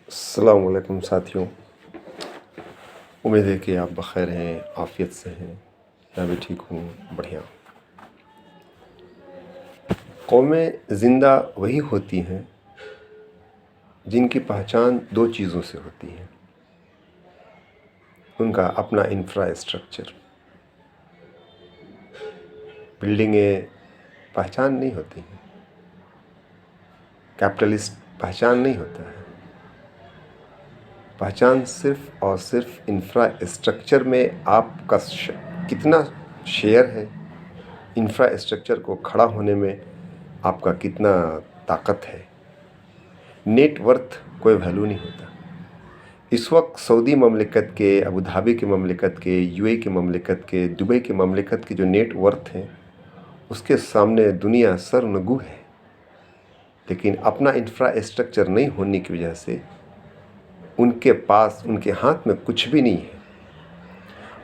अस्सलाम वालेकुम साथियों। उम्मीद है कि आप बख़ैर हैं, आफ़ियत से हैं। मैं भी ठीक हूँ, बढ़िया। कौमें ज़िंदा वही होती हैं जिनकी पहचान दो चीज़ों से होती है। उनका अपना इंफ्रास्ट्रक्चर। बिल्डिंगें पहचान नहीं होती हैं, कैपिटलिस्ट पहचान नहीं होता है। पहचान सिर्फ़ और सिर्फ़ इंफ्रास्ट्रक्चर में आपका कितना शेयर है, इंफ्रास्ट्रक्चर को खड़ा होने में आपका कितना ताकत है। नेट वर्थ कोई वैल्यू नहीं होता। इस वक्त सऊदी ममलिकत के, अबू धाबी के ममलिकत के, यूएई के ममलिकत के, दुबई के ममलिकत के जो नेट वर्थ हैं, उसके सामने दुनिया सरनगू है। लेकिन अपना इंफ्रास्ट्रक्चर नहीं होने की वजह से उनके पास, उनके हाथ में कुछ भी नहीं है।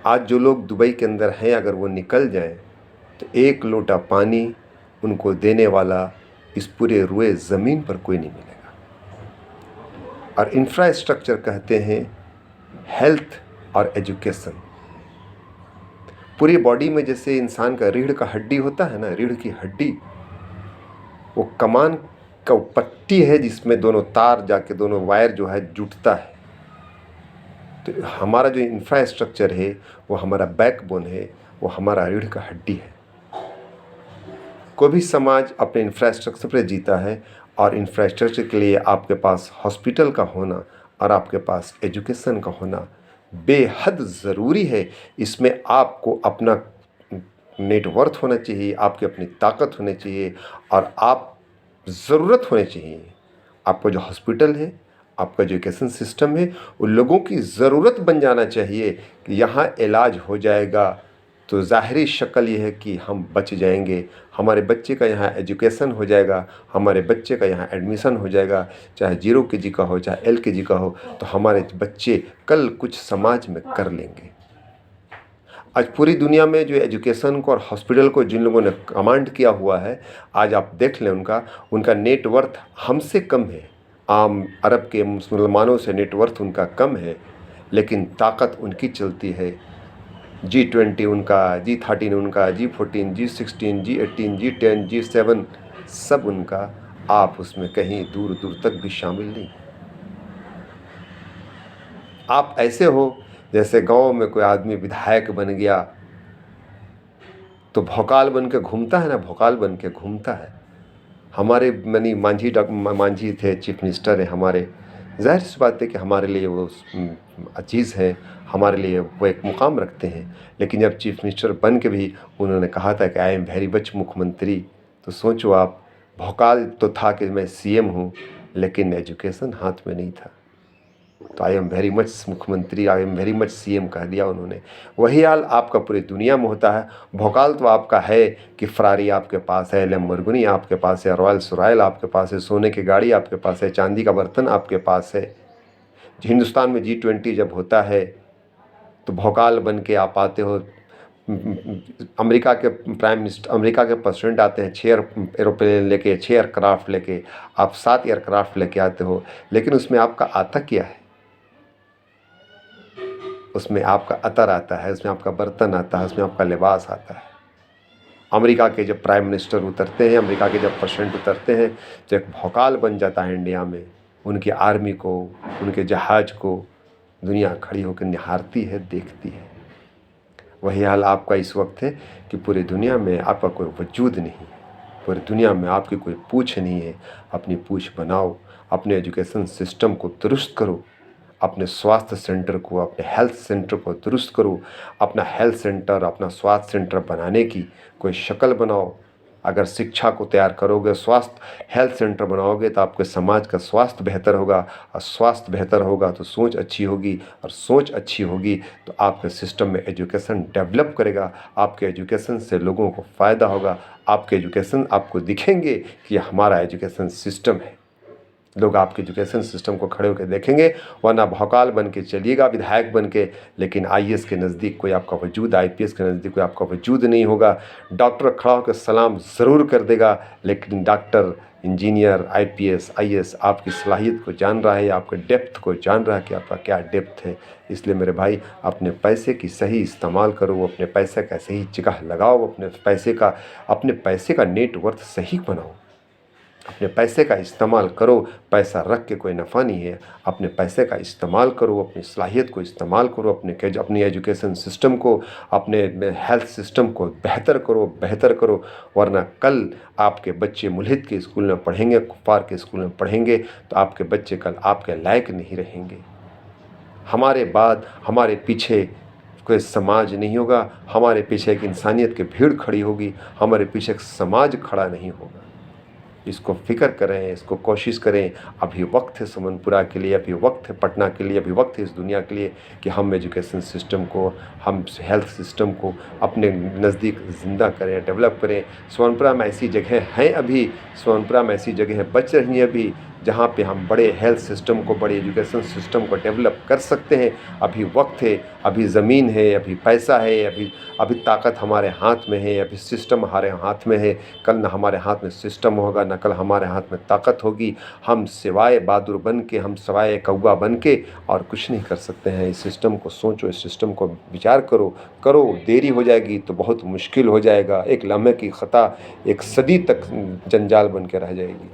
आज जो लोग दुबई के अंदर हैं, अगर वो निकल जाएं तो एक लोटा पानी उनको देने वाला इस पूरे रुए ज़मीन पर कोई नहीं मिलेगा। और इंफ्रास्ट्रक्चर कहते हैं हेल्थ और एजुकेशन। पूरी बॉडी में जैसे इंसान का रीढ़ का हड्डी होता है ना, रीढ़ की हड्डी, वो कमान का पट्टी है जिसमें दोनों तार जाके दोनों वायर जो है जुटता है। तो हमारा जो इंफ्रास्ट्रक्चर है वो हमारा बैकबोन है, वो हमारा रीढ़ का हड्डी है। कोई भी समाज अपने इंफ्रास्ट्रक्चर पर जीता है, और इंफ्रास्ट्रक्चर के लिए आपके पास हॉस्पिटल का होना और आपके पास एजुकेशन का होना बेहद ज़रूरी है। इसमें आपको अपना नेटवर्थ होना चाहिए, आपकी अपनी ताकत होनी चाहिए, और आप ज़रूरत होनी चाहिए। आपका जो हॉस्पिटल है, आपका जो एजुकेशन सिस्टम है, वो लोगों की ज़रूरत बन जाना चाहिए कि यहाँ इलाज हो जाएगा तो ज़ाहिरी शक्ल ये है कि हम बच जाएंगे, हमारे बच्चे का यहाँ एजुकेशन हो जाएगा, हमारे बच्चे का यहाँ एडमिशन हो जाएगा, चाहे 0 केजी का हो, चाहे LKG का हो, तो हमारे बच्चे कल कुछ समाज में कर लेंगे। आज पूरी दुनिया में जो एजुकेशन को और हॉस्पिटल को जिन लोगों ने कमांड किया हुआ है, आज आप देख लें उनका नेटवर्थ हमसे कम है। आम अरब के मुसलमानों से नेटवर्थ उनका कम है, लेकिन ताकत उनकी चलती है। G20 उनका, G13 उनका, G14, G16, G18, G10, G7 सब उनका। आप उसमें कहीं दूर दूर तक भी शामिल नहीं। आप ऐसे हो जैसे गांव में कोई आदमी विधायक बन गया तो भौकाल बन के घूमता है ना, भौकाल बन के घूमता है। हमारे मांझी थे, चीफ मिनिस्टर है हमारे। ज़ाहिर सी बात है कि हमारे लिए वो अजीज़ है, हमारे लिए वो एक मुकाम रखते हैं। लेकिन जब चीफ मिनिस्टर बन के भी उन्होंने कहा था कि आई एम वेरी मच मुख्यमंत्री, तो सोचो आप, भौकाल तो था कि मैं CM हूँ, लेकिन एजुकेशन हाथ में नहीं था। तो आई एम वेरी मच मुख्यमंत्री, I am very much CM कह दिया उन्होंने। वही हाल आपका पूरी दुनिया में होता है। भौकाल तो आपका है कि फरारी आपके पास है, लैम्बोर्गिनी आपके पास है, रॉयल्स रॉयल आपके पास है, सोने की गाड़ी आपके पास है, चांदी का बर्तन आपके पास है। हिंदुस्तान में G20 जब होता है तो भौकाल बन के आप आते हो। अमेरिका के प्राइम मिनिस्टर, अमेरिका के प्रेसिडेंट आते हैं 6 एरोप्लेन लेके, 6 एयरक्राफ्ट लेके, आप 7 एयरक्राफ्ट लेके आते हो। लेकिन उसमें आपका आता क्या है? उसमें आपका अतर आता है, उसमें आपका बर्तन आता है, उसमें आपका लिबास आता है। अमेरिका के जब प्राइम मिनिस्टर उतरते हैं, अमेरिका के जब प्रेसिडेंट उतरते हैं, तो एक भौकाल बन जाता है इंडिया में। उनकी आर्मी को, उनके जहाज को दुनिया खड़ी होकर निहारती है, देखती है। वही हाल आपका इस वक्त है कि पूरी दुनिया में आपका कोई वजूद नहीं है, पूरी दुनिया में आपकी कोई पूछ नहीं है। अपनी पूछ बनाओ, अपने एजुकेशन सिस्टम को दुरुस्त करो, अपने स्वास्थ्य सेंटर को, अपने हेल्थ सेंटर को दुरुस्त करो। अपना हेल्थ सेंटर, अपना स्वास्थ्य सेंटर बनाने की कोई शक्ल बनाओ। अगर शिक्षा को तैयार करोगे, स्वास्थ्य हेल्थ सेंटर बनाओगे, तो आपके समाज का स्वास्थ्य बेहतर होगा, और स्वास्थ्य बेहतर होगा तो सोच अच्छी होगी, और सोच अच्छी होगी तो आपके सिस्टम में एजुकेशन डेवलप करेगा। आपके एजुकेशन से लोगों को फ़ायदा होगा। आपके एजुकेशन आपको दिखेंगे कि हमारा एजुकेशन सिस्टम है। लोग आपके एजुकेशन सिस्टम को खड़े होकर देखेंगे, वरना भौकाल बन के चलिएगा विधायक बन के, लेकिन आईएएस के नज़दीक कोई आपका वजूद, आईपीएस के नज़दीक कोई आपका वजूद नहीं होगा। डॉक्टर खड़ा होकर सलाम ज़रूर कर देगा, लेकिन डॉक्टर, इंजीनियर, आईपीएस, आईएएस आपकी सलाहियत को जान रहा है, आपके डेप्थ को जान रहा है कि आपका क्या डेप्थ है। इसलिए मेरे भाई, अपने पैसे की सही इस्तेमाल करो, अपने पैसे का सही जगह लगाओ, अपने पैसे का नेटवर्थ सही बनाओ, अपने पैसे का इस्तेमाल करो। पैसा रख के कोई नफ़ा नहीं है। अपने पैसे का इस्तेमाल करो, अपनी सलाहियत को इस्तेमाल करो, अपनी एजुकेशन सिस्टम को, अपने हेल्थ सिस्टम को बेहतर करो, वरना कल आपके बच्चे मुल्हिद के स्कूल में पढ़ेंगे, कुफ़ार के स्कूल में पढ़ेंगे, तो आपके बच्चे कल आपके लायक नहीं रहेंगे। हमारे बाद, हमारे पीछे कोई समाज नहीं होगा, हमारे पीछे एक इंसानियत की भीड़ खड़ी होगी, हमारे पीछे एक समाज खड़ा नहीं होगा। इसको फ़िक्र करें, इसको कोशिश करें। अभी वक्त है सुमनपुरा के लिए, अभी वक्त है पटना के लिए, अभी वक्त है इस दुनिया के लिए कि हम एजुकेशन सिस्टम को, हम हेल्थ सिस्टम को अपने नज़दीक ज़िंदा करें, डेवलप करें। सुमनपुरा में ऐसी जगह हैं, अभी सुमनपुरा में ऐसी जगह बच रही हैं अभी, जहाँ पे हम बड़े हेल्थ सिस्टम को, बड़े एजुकेशन सिस्टम को डेवलप कर सकते हैं। अभी वक्त है, अभी ज़मीन है, अभी पैसा है, अभी ताकत हमारे हाथ में है, अभी सिस्टम हमारे हाथ में है। कल ना हमारे हाथ में सिस्टम होगा, ना कल हमारे हाथ में ताकत होगी। हम सिवाय बहादुर बन के, हम सिवाय कौवा बन के और कुछ नहीं कर सकते हैं। इस सिस्टम को सोचो, इस सिस्टम को विचार करो। देरी हो जाएगी तो बहुत मुश्किल हो जाएगा। एक लम्हे की ख़ता एक सदी तक जंजाल बन के रह जाएगी।